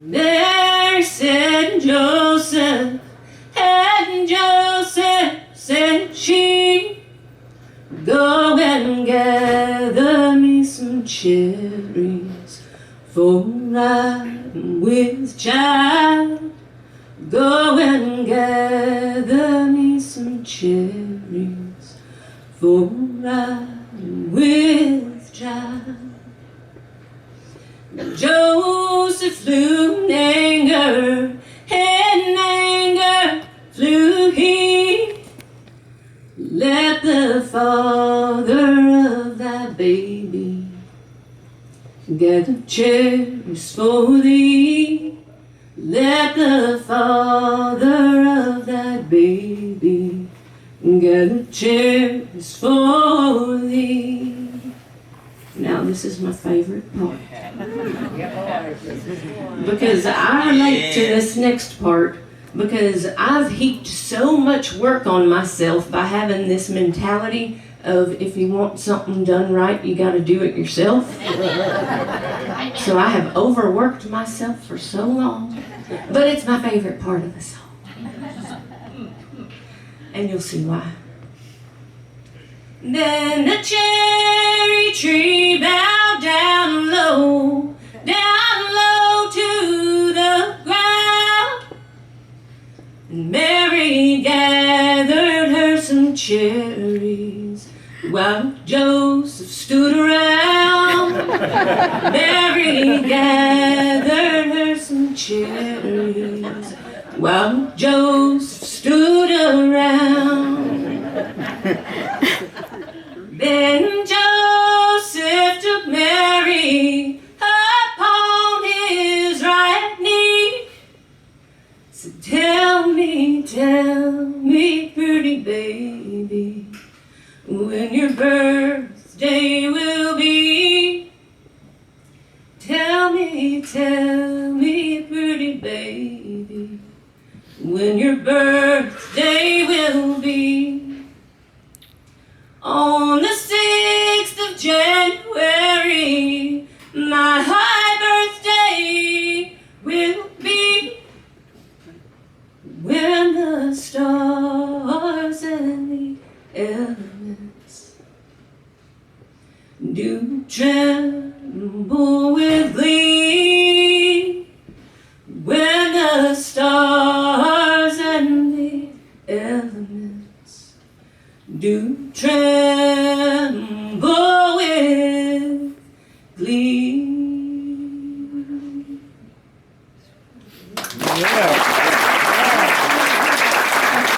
Mary said, Joseph, and Joseph said she, go and gather me some cherries for I'm with child. Go and gather me some cherries for I'm with child. Joseph flew in anger, and in anger flew he. Let the father of thy baby gather cherries for thee. Let the father of thy baby gather cherries for thee. Now this is my favorite part, because I relate to this next part, because I've heaped so much work on myself by having this mentality of if you want something done right, you got to do it yourself. So I have overworked myself for so long, but it's my favorite part of the song. And you'll see why. Then the cherry tree bowed down low to the ground. And Mary gathered her some cherries while Joseph stood around. Mary gathered her some cherries while Joseph stood around. Then Joseph took Mary upon his right knee. Said, tell me, pretty baby, when your birthday will be. Tell me, pretty baby, when your birthday will be. On the 6th of January, my high birthday will be, when the stars and the elements do tremble with glee. When the stars and the elements do tremble with glee. Yeah.